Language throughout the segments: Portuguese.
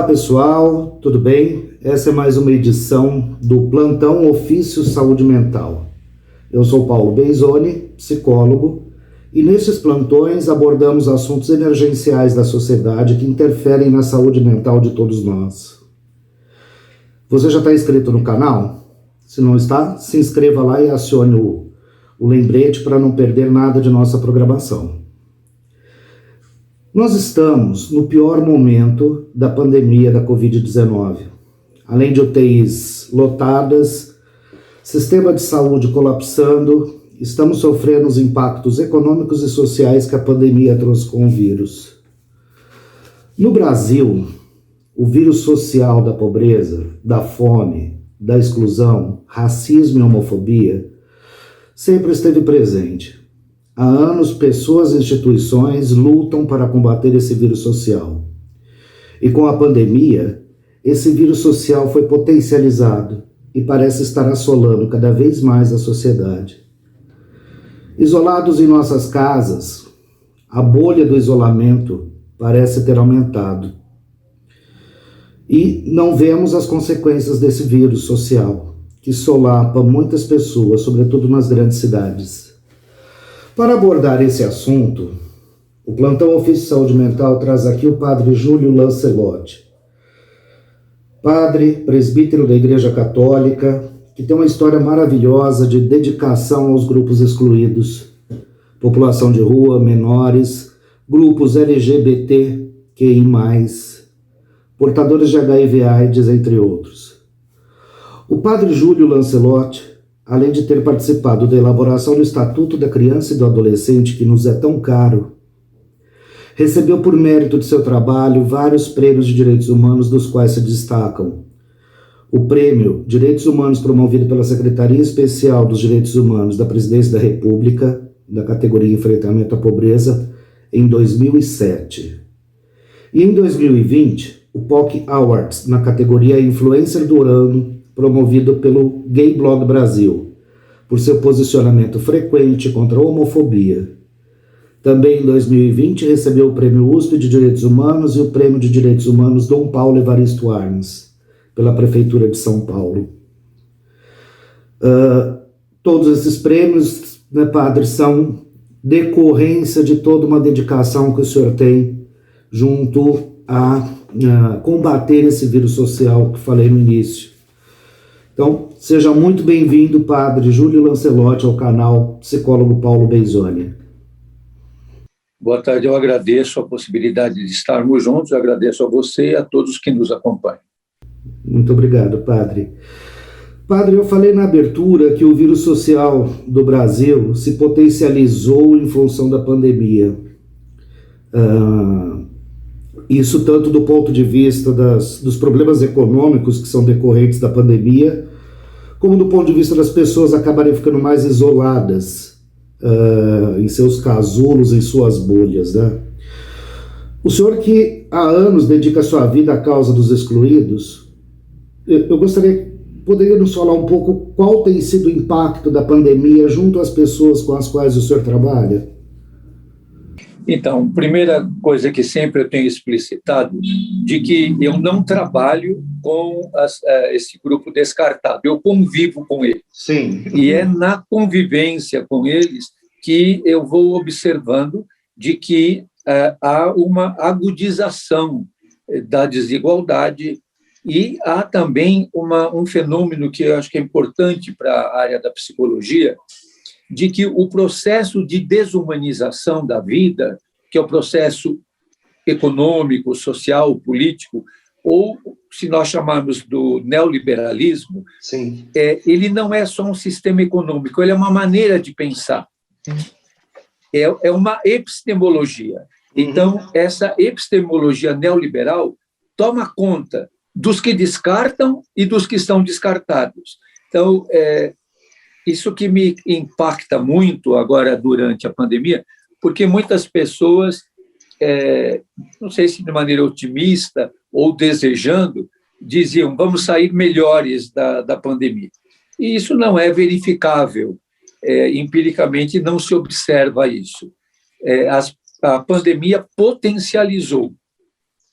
Olá pessoal, tudo bem? Essa é mais uma edição do Plantão Ofício Saúde Mental. Eu sou Paulo Beizoni, psicólogo, e nesses plantões abordamos assuntos emergenciais da sociedade que interferem na saúde mental de todos nós. Você já está inscrito no canal? Se não está, se inscreva lá e acione o lembrete para não perder nada de nossa programação. Nós estamos no pior momento da pandemia da Covid-19. Além de UTIs lotadas, sistema de saúde colapsando, estamos sofrendo os impactos econômicos e sociais que a pandemia trouxe com o vírus. No Brasil, o vírus social da pobreza, da fome, da exclusão, racismo e homofobia sempre esteve presente. Há anos, pessoas e instituições lutam para combater esse vírus social. E com a pandemia, esse vírus social foi potencializado e parece estar assolando cada vez mais a sociedade. Isolados em nossas casas, a bolha do isolamento parece ter aumentado. E não vemos as consequências desse vírus social, que solapa muitas pessoas, sobretudo nas grandes cidades. Para abordar esse assunto, o Plantão Ofício Saúde Mental traz aqui o padre Júlio Lancelotti, padre, presbítero da Igreja Católica, que tem uma história maravilhosa de dedicação aos grupos excluídos, população de rua, menores, grupos LGBTQI+, portadores de HIV/AIDS, entre outros. O padre Júlio Lancelotti, além de ter participado da elaboração do Estatuto da Criança e do Adolescente, que nos é tão caro, recebeu por mérito de seu trabalho vários prêmios de direitos humanos, dos quais se destacam o Prêmio Direitos Humanos promovido pela Secretaria Especial dos Direitos Humanos da Presidência da República, da categoria Enfrentamento à Pobreza, em 2007. E em 2020, o POC Awards, na categoria Influencer do Ano, promovido pelo Gay Blog Brasil, por seu posicionamento frequente contra a homofobia. Também em 2020 recebeu o Prêmio USP de Direitos Humanos e o Prêmio de Direitos Humanos Dom Paulo Evaristo Arnes, pela Prefeitura de São Paulo. Todos esses prêmios, né, padre, são decorrência de toda uma dedicação que o senhor tem junto a combater esse vírus social que falei no início. Então, seja muito bem-vindo, padre Júlio Lancelotti, ao canal Psicólogo Paulo Beizoni. Boa tarde, eu agradeço a possibilidade de estarmos juntos, eu agradeço a você e a todos que nos acompanham. Muito obrigado, padre. Padre, eu falei na abertura que o vírus social do Brasil se potencializou em função da pandemia. Isso tanto do ponto de vista dos problemas econômicos que são decorrentes da pandemia, como do ponto de vista das pessoas acabarem ficando mais isoladas em seus casulos, em suas bolhas, né? O senhor que há anos dedica sua vida à causa dos excluídos, eu poderia nos falar um pouco qual tem sido o impacto da pandemia junto às pessoas com as quais o senhor trabalha? Então, primeira coisa que sempre eu tenho explicitado, de que eu não trabalho com esse grupo descartado, eu convivo com eles. Sim. E é na convivência com eles que eu vou observando de que há uma agudização da desigualdade e há também um fenômeno que eu acho que é importante para a área da psicologia, de que o processo de desumanização da vida, que é o processo econômico, social, político, ou se nós chamarmos do neoliberalismo, Sim. Ele não é só um sistema econômico, ele é uma maneira de pensar. É uma epistemologia. Então, essa epistemologia neoliberal toma conta dos que descartam e dos que estão descartados. Então, isso que me impacta muito agora durante a pandemia, porque muitas pessoas, não sei se de maneira otimista ou desejando, diziam, vamos sair melhores da pandemia. E isso não é verificável, empiricamente não se observa isso. A pandemia potencializou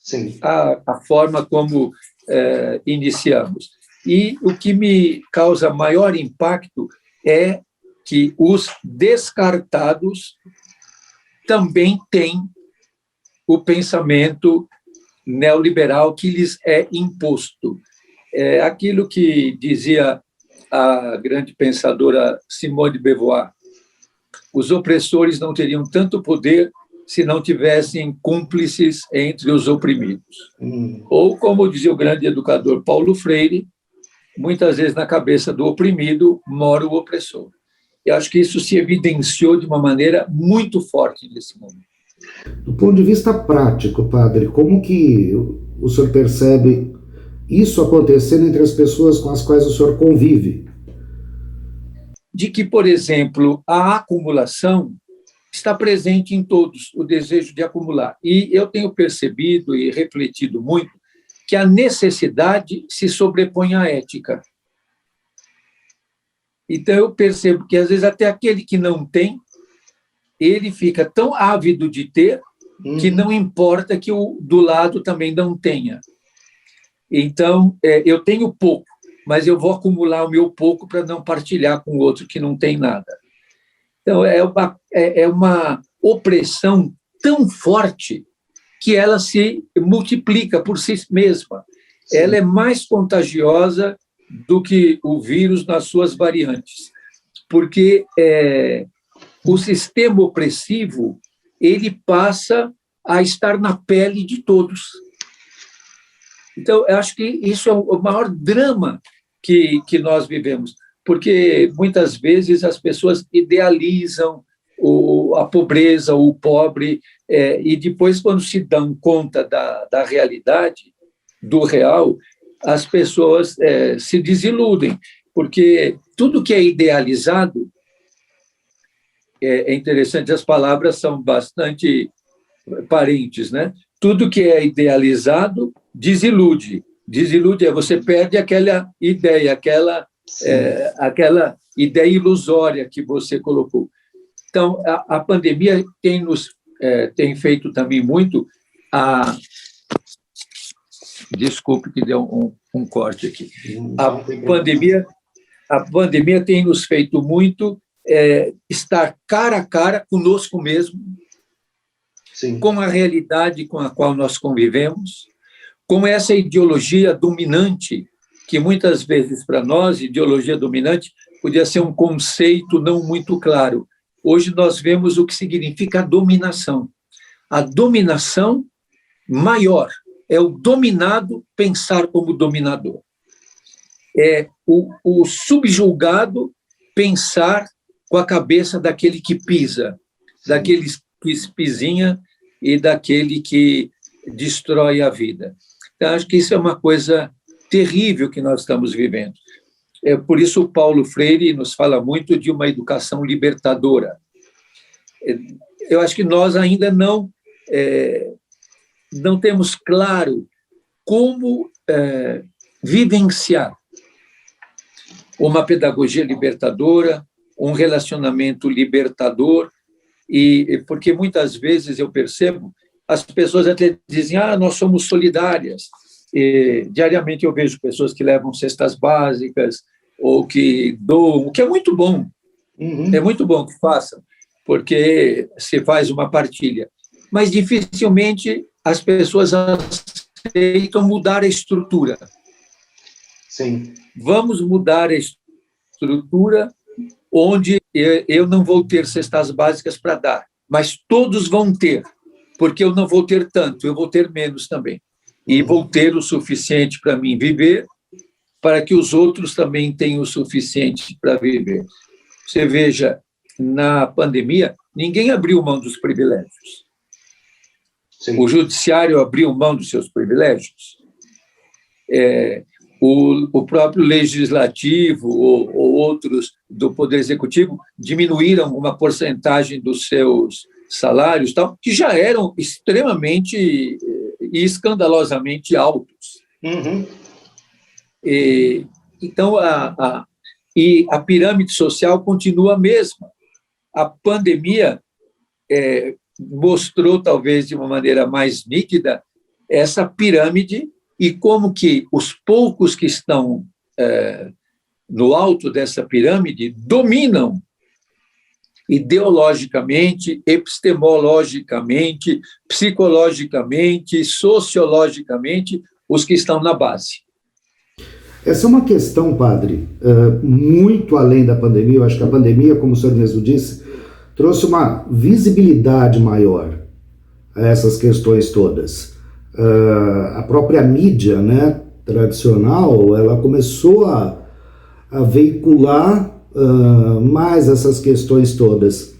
Sim. a forma como iniciamos. E o que me causa maior impacto é que os descartados também têm o pensamento neoliberal que lhes é imposto. É aquilo que dizia a grande pensadora Simone de Beauvoir: os opressores não teriam tanto poder se não tivessem cúmplices entre os oprimidos. Ou, como dizia o grande educador Paulo Freire, muitas vezes na cabeça do oprimido mora o opressor. Eu acho que isso se evidenciou de uma maneira muito forte nesse momento. Do ponto de vista prático, padre, como que o senhor percebe isso acontecendo entre as pessoas com as quais o senhor convive? De que, por exemplo, a acumulação está presente em todos, o desejo de acumular. E eu tenho percebido e refletido muito que a necessidade se sobrepõe à ética. Então, eu percebo que, às vezes, até aquele que não tem, ele fica tão ávido de ter que não importa que o do lado também não tenha. Então, eu tenho pouco, mas eu vou acumular o meu pouco para não partilhar com o outro que não tem nada. Então, é uma opressão tão forte que ela se multiplica por si mesma. Sim. Ela é mais contagiosa do que o vírus nas suas variantes, porque o sistema opressivo ele passa a estar na pele de todos. Então, eu acho que isso é o maior drama que nós vivemos, porque muitas vezes as pessoas idealizam a pobreza, o pobre, e depois, quando se dão conta da realidade, do real, as pessoas se desiludem, porque tudo que é idealizado, é interessante, as palavras são bastante parentes, né? Tudo que é idealizado desilude. Desilude você perde aquela ideia, aquela ideia ilusória que você colocou. Então, a pandemia tem feito também muito Desculpe que deu um corte aqui. A pandemia tem nos feito muito estar cara a cara conosco mesmo, sim, com a realidade com a qual nós convivemos, com essa ideologia dominante, que muitas vezes para nós, ideologia dominante, podia ser um conceito não muito claro. Hoje nós vemos o que significa a dominação. A dominação maior é o dominado pensar como dominador. É o subjugado pensar com a cabeça daquele que pisa, daquele que espizinha e daquele que destrói a vida. Então, acho que isso é uma coisa terrível que nós estamos vivendo. Por isso, o Paulo Freire nos fala muito de uma educação libertadora. Eu acho que nós ainda não temos claro como vivenciar uma pedagogia libertadora, um relacionamento libertador, porque muitas vezes eu percebo, as pessoas até dizem, nós somos solidárias. Diariamente eu vejo pessoas que levam cestas básicas ou que doam, o que é muito bom. Uhum. É muito bom que façam, porque se faz uma partilha. Mas dificilmente as pessoas aceitam mudar a estrutura. Sim. Vamos mudar a estrutura onde eu não vou ter cestas básicas para dar, mas todos vão ter, porque eu não vou ter tanto, eu vou ter menos também. E vou ter o suficiente para mim viver, para que os outros também tenham o suficiente para viver. Você veja, na pandemia, ninguém abriu mão dos privilégios. Sim. O judiciário abriu mão dos seus privilégios. O próprio legislativo ou outros do poder executivo diminuíram uma porcentagem dos seus salários, tal, que já eram extremamente e escandalosamente altos. Uhum. Então, a pirâmide social continua a mesma. A pandemia mostrou, talvez de uma maneira mais nítida, essa pirâmide e como que os poucos que estão no alto dessa pirâmide dominam ideologicamente, epistemologicamente, psicologicamente, sociologicamente, os que estão na base. Essa é uma questão, padre, muito além da pandemia. Eu acho que a pandemia, como o senhor mesmo disse, trouxe uma visibilidade maior a essas questões todas. A própria mídia, né, tradicional, ela começou a veicular mais essas questões todas.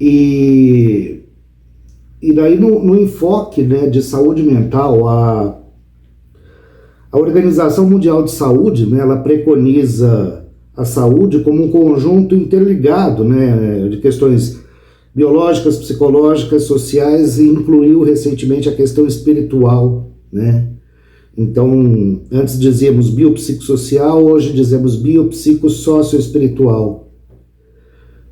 E daí no enfoque, né, de saúde mental, a Organização Mundial de Saúde, né, ela preconiza a saúde como um conjunto interligado, né, de questões biológicas, psicológicas, sociais, e incluiu recentemente a questão espiritual, né? Então, antes dizíamos biopsicossocial, hoje dizemos biopsicossocioespiritual,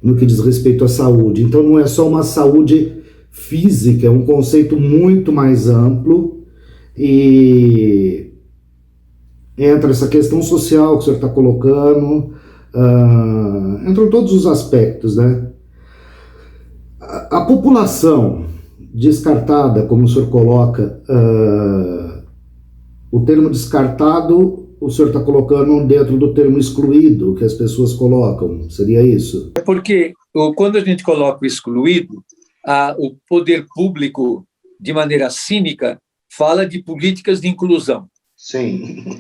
no que diz respeito à saúde. Então, não é só uma saúde física, é um conceito muito mais amplo, e entra essa questão social que o senhor está colocando, entram todos os aspectos, né? A população descartada, como o senhor coloca, o termo descartado, o senhor está colocando dentro do termo excluído, que as pessoas colocam, seria isso? É porque quando a gente coloca o excluído, o poder público, de maneira cínica, fala de políticas de inclusão. Sim.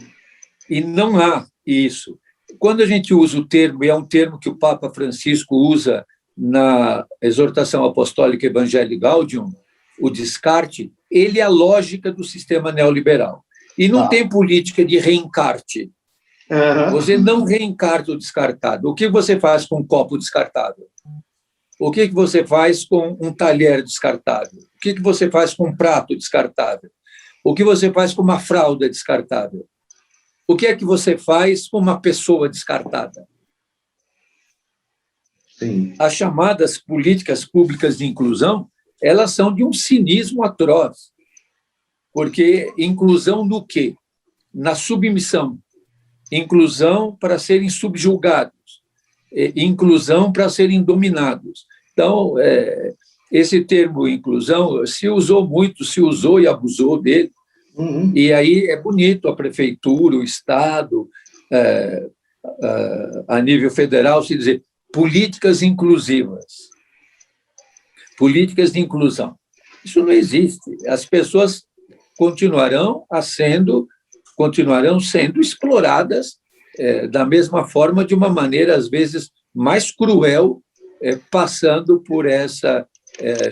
E não há isso. Quando a gente usa o termo, e é um termo que o Papa Francisco usa na exortação apostólica Evangelii Gaudium, o descarte, ele é a lógica do sistema neoliberal. E não tem política de reencarte. Você não reencarta o descartado. O que você faz com um copo descartável? O que você faz com um talher descartável? O que você faz com um prato descartável? O que você faz com uma fralda descartável? O que é que você faz com uma pessoa descartada? Sim. As chamadas políticas públicas de inclusão, elas são de um cinismo atroz. Porque inclusão do quê? Na submissão. Inclusão para serem subjugados. Inclusão para serem dominados. Então, esse termo inclusão se usou muito, se usou e abusou dele. Uhum. E aí é bonito a prefeitura, o Estado, a nível federal, se dizer políticas inclusivas, políticas de inclusão. Isso não existe. As pessoas continuarão sendo exploradas da mesma forma, de uma maneira, às vezes, mais cruel, passando por essa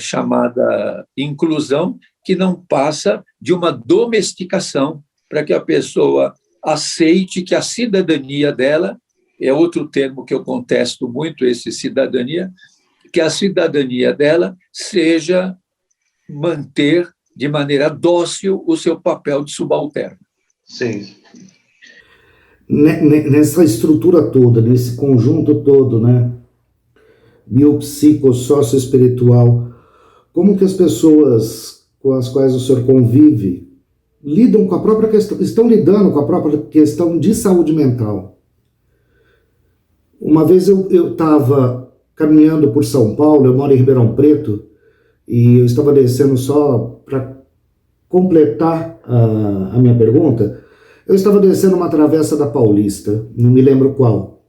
chamada inclusão, que não passa de uma domesticação, para que a pessoa aceite que a cidadania dela, é outro termo que eu contesto muito, esse cidadania, que a cidadania dela seja manter de maneira dócil o seu papel de subalterno. Sim. Nessa estrutura toda, nesse conjunto todo, né, biopsico, socioespiritual, como que as pessoas com as quais o senhor convive lidam com a própria questão, estão lidando com a própria questão de saúde mental? Uma vez eu estava caminhando por São Paulo, eu moro em Ribeirão Preto, e eu estava descendo só para completar a minha pergunta. Eu estava descendo uma travessa da Paulista, não me lembro qual.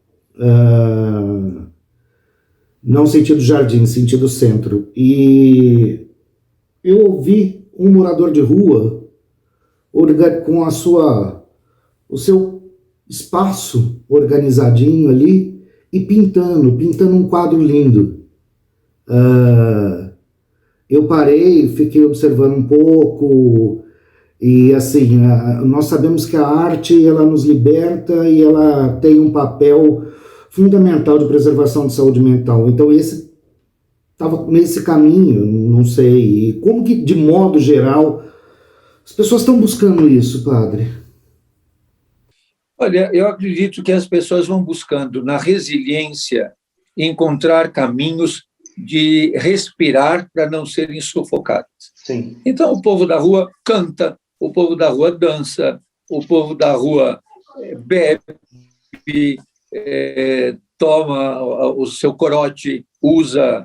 Não sentido Jardim, sentido Centro. E eu ouvi um morador de rua com o seu espaço organizadinho ali e pintando um quadro lindo. Eu parei, fiquei observando um pouco, e assim, nós sabemos que a arte, ela nos liberta e ela tem um papel fundamental de preservação de saúde mental. Então esse estava nesse caminho, não sei, e como que, de modo geral, as pessoas estão buscando isso, padre? Olha, eu acredito que as pessoas vão buscando, na resiliência, encontrar caminhos de respirar para não serem sufocadas. Sim. Então, o povo da rua canta, o povo da rua dança, o povo da rua bebe, toma o seu corote, usa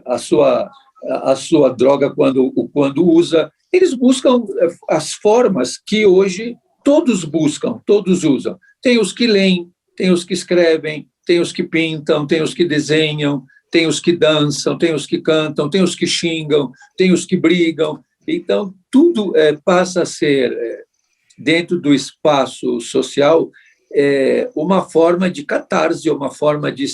a sua droga quando usa. Eles buscam as formas que hoje todos buscam, todos usam. Tem os que leem, tem os que escrevem, tem os que pintam, tem os que desenham, tem os que dançam, tem os que cantam, tem os que xingam, tem os que brigam. Então, tudo passa a ser, dentro do espaço social, uma forma de catarse, uma forma de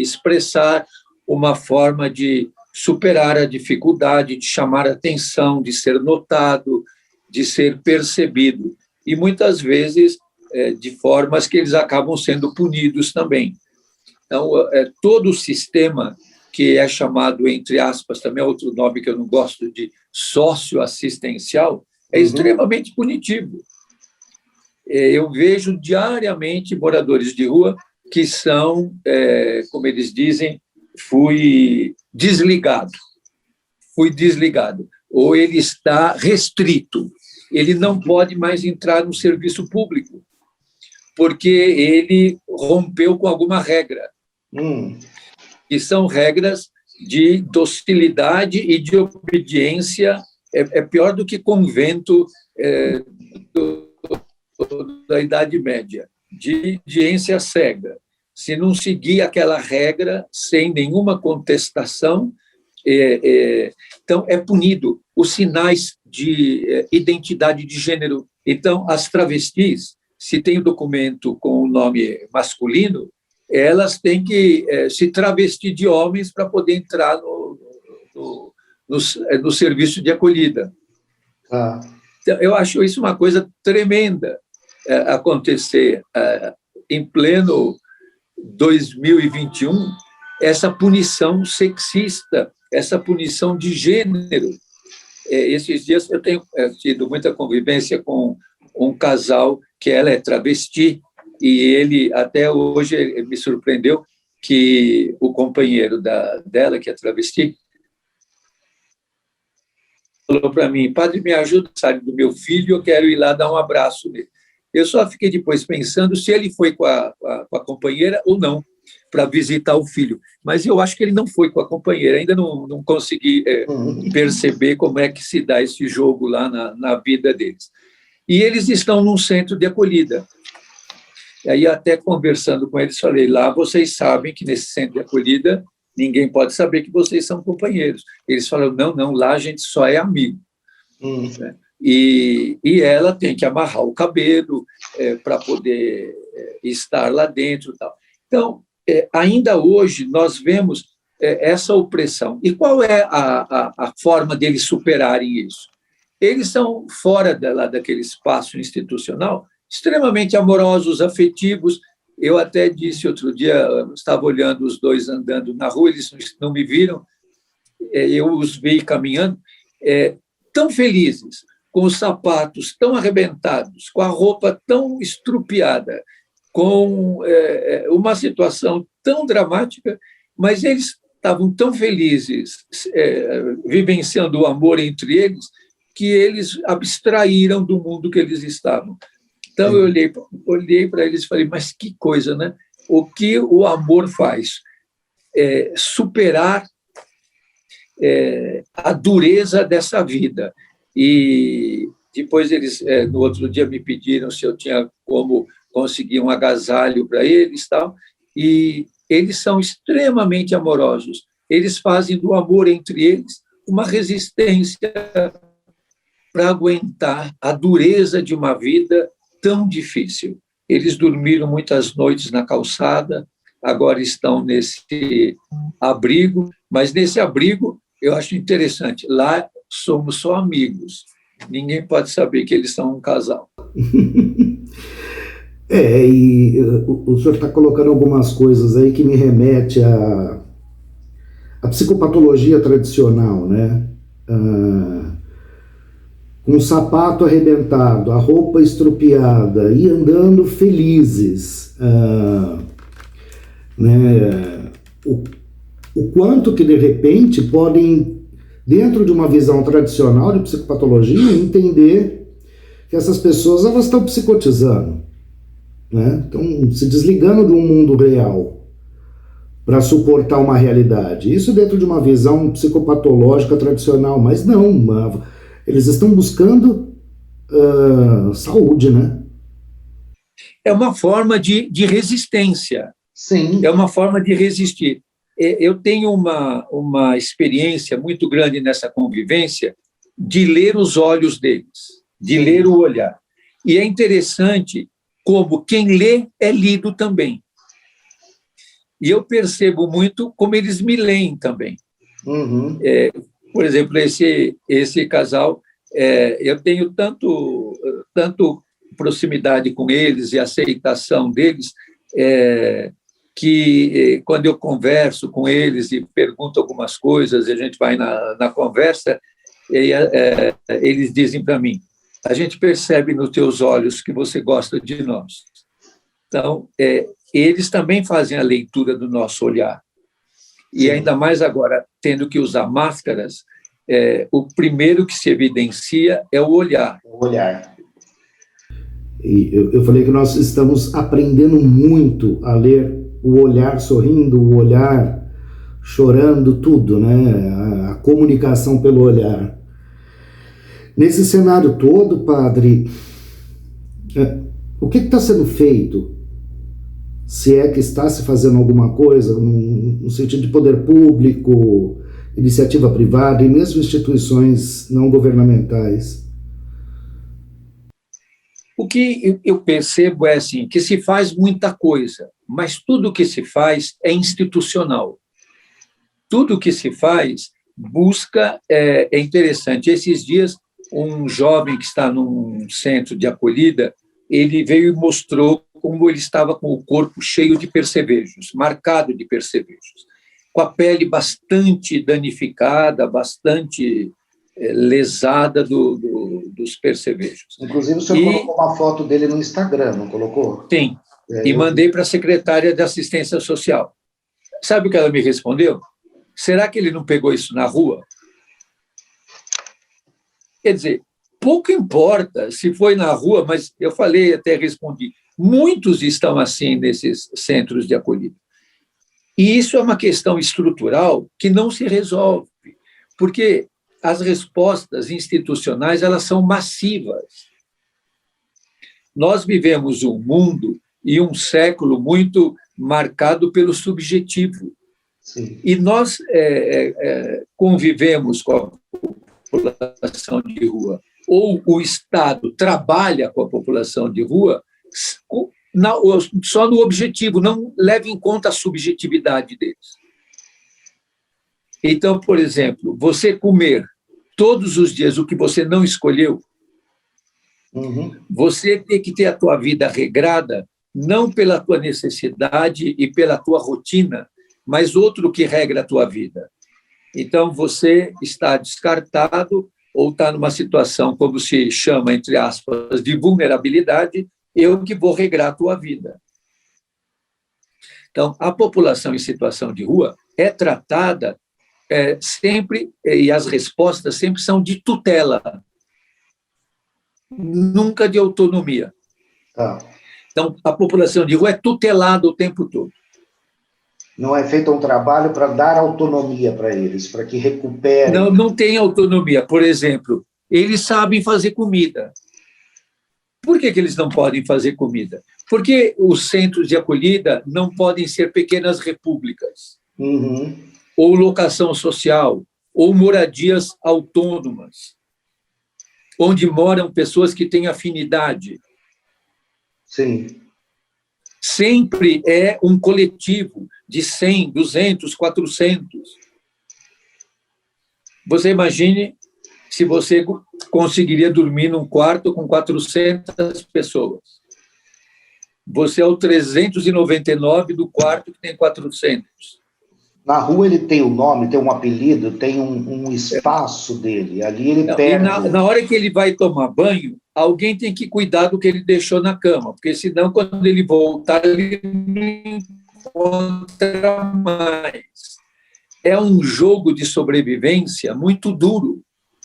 expressar, uma forma de superar a dificuldade, de chamar atenção, de ser notado, de ser percebido. E, muitas vezes, de formas que eles acabam sendo punidos também. Então, todo o sistema que é chamado, entre aspas, também é outro nome que eu não gosto, de socioassistencial, é extremamente punitivo. Eu vejo diariamente moradores de rua que são, como eles dizem, fui desligado, ou ele está restrito, ele não pode mais entrar no serviço público, porque ele rompeu com alguma regra, que são regras de docilidade e de obediência, é pior do que convento da Idade Média, de obediência cega. Se não seguir aquela regra sem nenhuma contestação, então é punido. Os sinais de identidade de gênero. Então, as travestis, se tem o documento com o nome masculino, elas têm que se travestir de homens para poder entrar no serviço de acolhida. Então, eu acho isso uma coisa tremenda acontecer em pleno 2021, essa punição sexista, essa punição de gênero. Esses dias eu tenho tido muita convivência com um casal que ela é travesti, e ele, até hoje, me surpreendeu que o companheiro dela, que é travesti, falou para mim: padre, me ajuda a sair do meu filho, eu quero ir lá dar um abraço nele. Eu só fiquei depois pensando se ele foi com a companheira ou não, para visitar o filho. Mas eu acho que ele não foi com a companheira, ainda não consegui perceber como é que se dá esse jogo lá na vida deles. E eles estão num centro de acolhida. E aí, até conversando com eles, falei: lá vocês sabem que nesse centro de acolhida ninguém pode saber que vocês são companheiros. Eles falaram: não, lá a gente só é amigo. Né? E ela tem que amarrar o cabelo para poder estar lá dentro. Tal. Então, ainda hoje, nós vemos essa opressão. E qual é a forma deles superarem isso? Eles são, fora daquele espaço institucional, extremamente amorosos, afetivos. Eu até disse outro dia, eu estava olhando os dois andando na rua, eles não me viram, eu os vi caminhando, tão felizes, com os sapatos tão arrebentados, com a roupa tão estrupiada, com uma situação tão dramática, mas eles estavam tão felizes, vivenciando o amor entre eles, que eles abstraíram do mundo que eles estavam. Então, eu olhei para eles e falei: mas que coisa, né? O que o amor faz? Superar a dureza dessa vida. E depois eles, no outro dia, me pediram se eu tinha como conseguir um agasalho para eles, tal. E eles são extremamente amorosos. Eles fazem do amor entre eles uma resistência para aguentar a dureza de uma vida tão difícil. Eles dormiram muitas noites na calçada, agora estão nesse abrigo, mas nesse abrigo eu acho interessante, lá somos só amigos, ninguém pode saber que eles são um casal. E o senhor está colocando algumas coisas aí que me remete à psicopatologia tradicional, né? Com o sapato arrebentado, a roupa estrupiada e andando felizes, né? o quanto que, de repente, podem, dentro de uma visão tradicional de psicopatologia, entender que essas pessoas elas estão psicotizando, né? Estão se desligando de um mundo real para suportar uma realidade. Isso dentro de uma visão psicopatológica tradicional, mas não, eles estão buscando saúde, né? É uma forma de resistência. Sim. É uma forma de resistir. Eu tenho uma experiência muito grande nessa convivência de ler os olhos deles, de Sim. ler o olhar. E é interessante como quem lê é lido também. E eu percebo muito como eles me leem também. Uhum. Por exemplo, esse casal, eu tenho tanto proximidade com eles e aceitação deles, que quando eu converso com eles e pergunto algumas coisas, a gente vai na conversa, eles dizem para mim: a gente percebe nos teus olhos que você gosta de nós. Então, eles também fazem a leitura do nosso olhar. E ainda mais agora, tendo que usar máscaras, o primeiro que se evidencia é o olhar. O olhar. E eu falei que nós estamos aprendendo muito a ler o olhar sorrindo, o olhar chorando, tudo, né? A comunicação pelo olhar. Nesse cenário todo, padre, o que está sendo feito? Se é que está se fazendo alguma coisa no sentido de poder público, iniciativa privada e mesmo instituições não governamentais? O que eu percebo é assim, que se faz muita coisa, mas tudo que se faz é institucional. Tudo que se faz busca, é interessante. Esses dias, um jovem que está num centro de acolhida, ele veio e mostrou como ele estava com o corpo cheio de percevejos, marcado de percevejos, com a pele bastante danificada, bastante lesada dos percevejos. Inclusive, o senhor colocou uma foto dele no Instagram, não colocou? Sim, e mandei para a secretária de Assistência Social. Sabe o que ela me respondeu? Será que ele não pegou isso na rua? Quer dizer, pouco importa se foi na rua, mas eu falei, até respondi, muitos estão assim nesses centros de acolhida. E isso é uma questão estrutural que não se resolve, porque as respostas institucionais elas são massivas. Nós vivemos um mundo e um século muito marcado pelo subjetivo. Sim. E nós convivemos com a população de rua, ou o Estado trabalha com a população de rua só no objetivo, não leva em conta a subjetividade deles. Então, por exemplo, você comer todos os dias o que você não escolheu, você tem que ter a tua vida regrada, não pela tua necessidade e pela tua rotina, mas outro que regra a tua vida. Então, você está descartado ou está numa situação, como se chama, entre aspas, de vulnerabilidade, eu que vou regrar a tua vida. Então, a população em situação de rua é tratada sempre, e as respostas sempre são de tutela, nunca de autonomia. Então, a população de rua é tutelada o tempo todo. Não é feito um trabalho para dar autonomia para eles, para que recuperem. Não tem autonomia. Por exemplo, eles sabem fazer comida. Por que eles não podem fazer comida? Porque os centros de acolhida não podem ser pequenas repúblicas, ou locação social, ou moradias autônomas, onde moram pessoas que têm afinidade. Sim. Sempre é um coletivo de 100, 200, 400. Você imagine se você conseguiria dormir num quarto com 400 pessoas. Você é o 399 do quarto que tem 400. Na rua ele tem um nome, tem um apelido, tem um espaço dele. Ali ele perde. Na hora que ele vai tomar banho, alguém tem que cuidar do que ele deixou na cama, porque senão, quando ele voltar, ele não encontra mais. é um jogo de sobrevivência muito duro.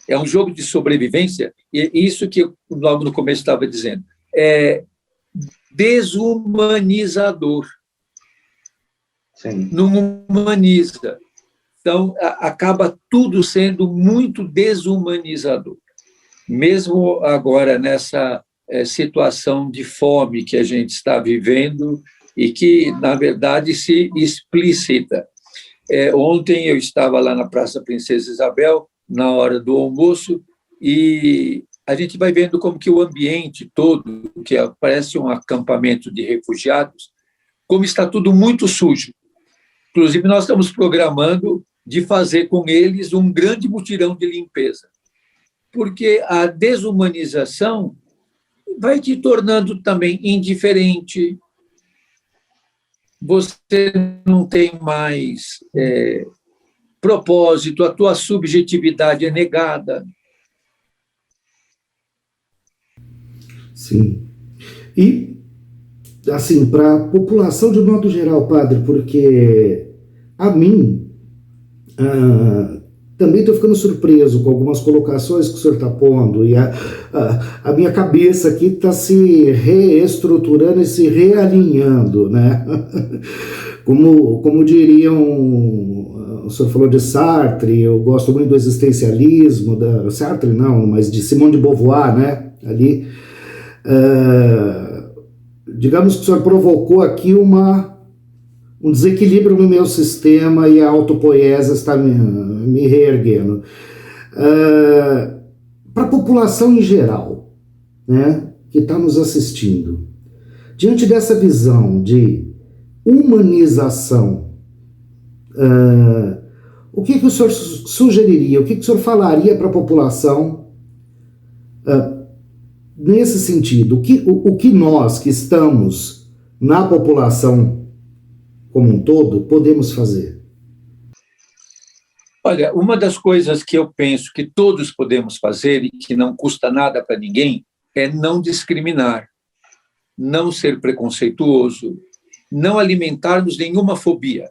É um jogo de sobrevivência, e isso que eu, logo no começo, estava dizendo, é desumanizador. Sim. Não humaniza. Então, acaba tudo sendo muito desumanizador. Mesmo agora, nessa situação de fome que a gente está vivendo e que, na verdade, se explicita. Ontem eu estava lá na Praça Princesa Isabel, na hora do almoço, e a gente vai vendo como que o ambiente todo, que parece um acampamento de refugiados, como está tudo muito sujo. Inclusive, nós estamos programando de fazer com eles um grande mutirão de limpeza, porque a desumanização vai te tornando também indiferente, você não tem mais propósito, a tua subjetividade é negada. Sim. E, assim, para a população de modo geral, padre, porque a mim também estou ficando surpreso com algumas colocações que o senhor está pondo, e a minha cabeça aqui está se reestruturando e se realinhando, né? Como diriam, o senhor falou de Sartre, eu gosto muito do existencialismo, Sartre não, mas de Simone de Beauvoir, né? Ali, digamos que o senhor provocou aqui um desequilíbrio no meu sistema e a autopoiese está me reerguendo. Para a população em geral, né, que está nos assistindo, diante dessa visão de humanização, o que o senhor sugeriria, o que o senhor falaria para a população nesse sentido? O que nós que estamos na população como um todo podemos fazer? Olha, uma das coisas que eu penso que todos podemos fazer e que não custa nada para ninguém é não discriminar, não ser preconceituoso, não alimentarmos nenhuma fobia,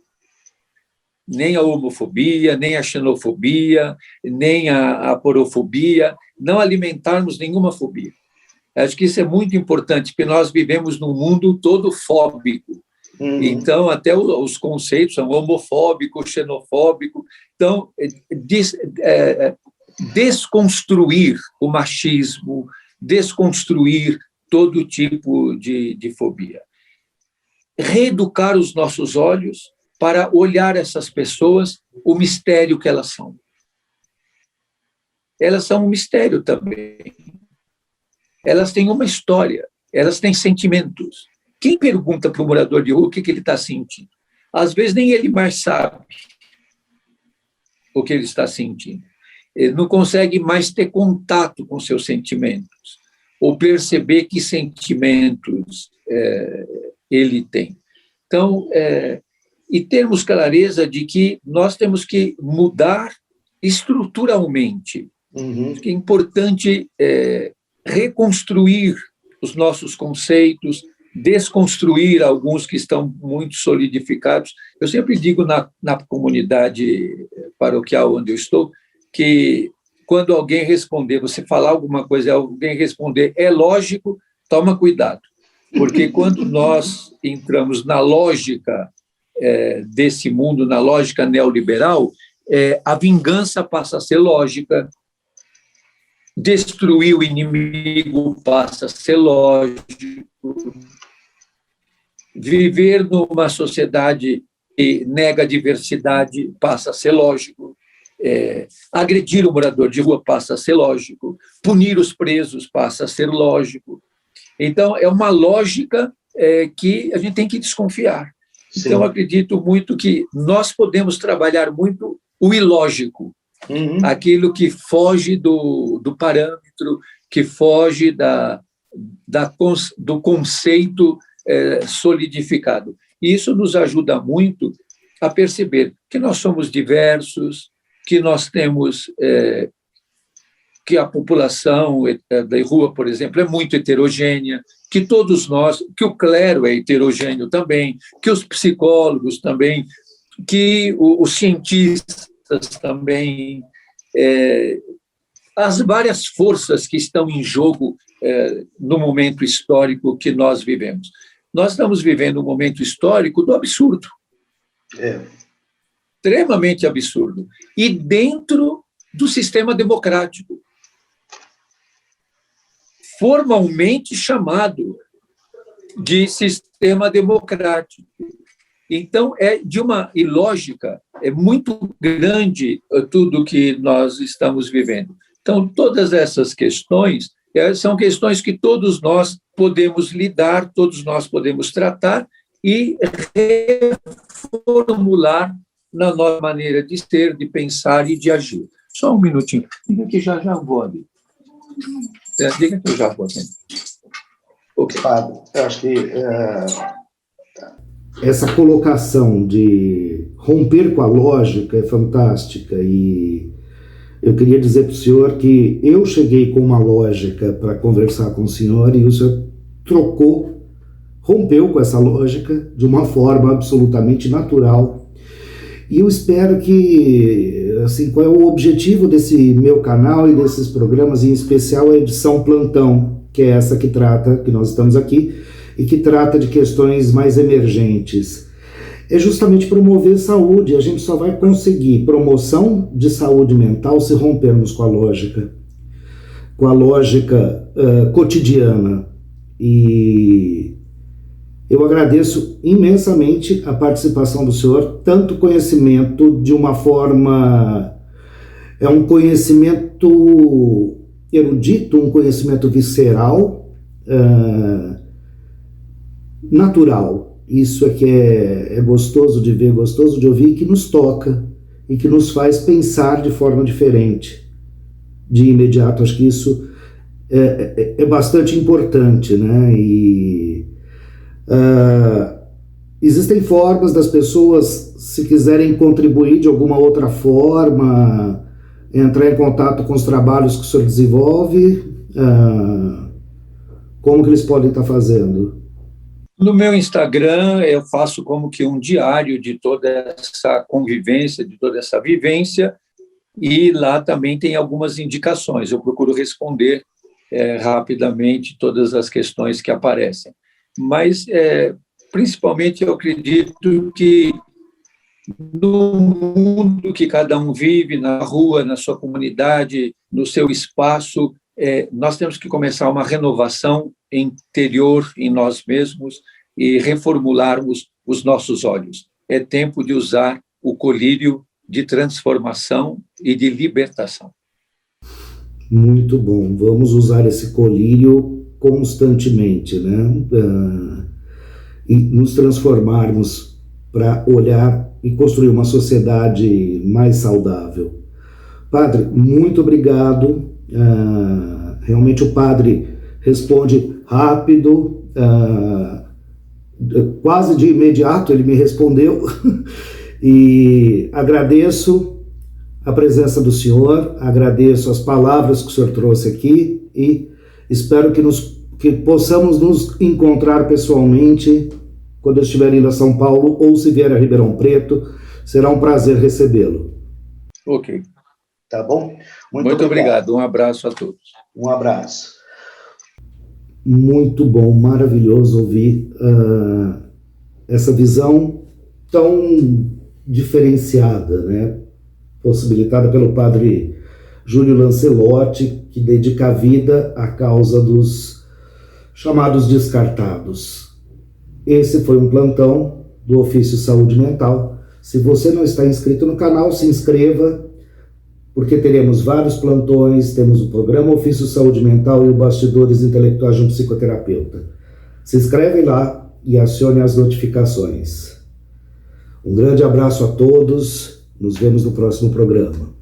nem a homofobia, nem a xenofobia, nem a porofobia, não alimentarmos nenhuma fobia. Acho que isso é muito importante, porque nós vivemos num mundo todo fóbico. Então, até os conceitos são homofóbico, xenofóbico. Então, desconstruir o machismo, desconstruir todo tipo de fobia. Reeducar os nossos olhos para olhar essas pessoas, o mistério que elas são. Elas são um mistério também. Elas têm uma história, elas têm sentimentos. Quem pergunta para o morador de rua o que ele está sentindo? Às vezes nem ele mais sabe o que ele está sentindo. Ele não consegue mais ter contato com seus sentimentos ou perceber que sentimentos ele tem. Então, e termos clareza de que nós temos que mudar estruturalmente. Acho que é importante reconstruir os nossos conceitos, desconstruir alguns que estão muito solidificados. Eu sempre digo na comunidade paroquial onde eu estou, que quando alguém responder, você falar alguma coisa, alguém responder, é lógico, toma cuidado. Porque quando nós entramos na lógica desse mundo, na lógica neoliberal, a vingança passa a ser lógica, destruir o inimigo passa a ser lógico, viver numa sociedade que nega a diversidade passa a ser lógico, agredir o morador de rua passa a ser lógico, punir os presos passa a ser lógico. Então, é uma lógica que a gente tem que desconfiar. Sim. Então, eu acredito muito que nós podemos trabalhar muito o ilógico, aquilo que foge do parâmetro, que foge do conceito solidificado. E isso nos ajuda muito a perceber que nós somos diversos, que nós temos que a população da rua, por exemplo, é muito heterogênea, que todos nós, que o clero é heterogêneo também, que os psicólogos também, que os cientistas também, as várias forças que estão em jogo no momento histórico que nós vivemos. Nós estamos vivendo um momento histórico do absurdo. Extremamente absurdo. E dentro do sistema democrático. Formalmente chamado de sistema democrático. Então, é de uma ilógica, é muito grande tudo que nós estamos vivendo. Então, todas essas questões são questões que todos nós podemos lidar, todos nós podemos tratar e reformular na nossa maneira de ser, de pensar e de agir. Só um minutinho. Diga que já vou ali. Diga que eu já vou ali. Ok. Padre, eu acho que... Essa colocação de romper com a lógica é fantástica, e eu queria dizer para o senhor que eu cheguei com uma lógica para conversar com o senhor e o senhor rompeu com essa lógica de uma forma absolutamente natural. E eu espero que, assim, qual é o objetivo desse meu canal e desses programas, em especial a edição Plantão, que é essa que nós estamos aqui, e que trata de questões mais emergentes. É justamente promover saúde. A gente só vai conseguir promoção de saúde mental se rompermos com a lógica cotidiana. E eu agradeço imensamente a participação do senhor, tanto conhecimento de uma forma... É um conhecimento erudito, um conhecimento visceral, natural. Isso é que é gostoso de ver, gostoso de ouvir, que nos toca e que nos faz pensar de forma diferente. De imediato, acho que isso é bastante importante, né? E existem formas das pessoas, se quiserem contribuir de alguma outra forma, entrar em contato com os trabalhos que o senhor desenvolve, como que eles podem estar fazendo? No meu Instagram, eu faço como que um diário de toda essa convivência, de toda essa vivência, e lá também tem algumas indicações. Eu procuro responder rapidamente todas as questões que aparecem. Mas, principalmente, eu acredito que no mundo que cada um vive, na rua, na sua comunidade, no seu espaço, nós temos que começar uma renovação interior em nós mesmos e reformularmos os nossos olhos. É tempo de usar o colírio de transformação e de libertação. Muito bom. Vamos usar esse colírio constantemente, né? E nos transformarmos para olhar e construir uma sociedade mais saudável. Padre, muito obrigado. Realmente o padre responde rápido, quase de imediato ele me respondeu. E agradeço a presença do senhor, agradeço as palavras que o senhor trouxe aqui e espero que possamos nos encontrar pessoalmente quando eu estiver indo a São Paulo ou se vier a Ribeirão Preto. Será um prazer recebê-lo. Ok. Tá bom? Muito obrigado. Um abraço a todos. Um abraço. Muito bom, maravilhoso ouvir essa visão tão diferenciada, né? Possibilitada pelo padre Júlio Lancelotti, que dedica a vida à causa dos chamados descartados. Esse foi um plantão do Ofício Saúde Mental. Se você não está inscrito no canal, se inscreva, porque teremos vários plantões, temos o programa Ofício Saúde Mental e o Bastidores Intelectuais de um Psicoterapeuta. Se inscreve lá e acione as notificações. Um grande abraço a todos, nos vemos no próximo programa.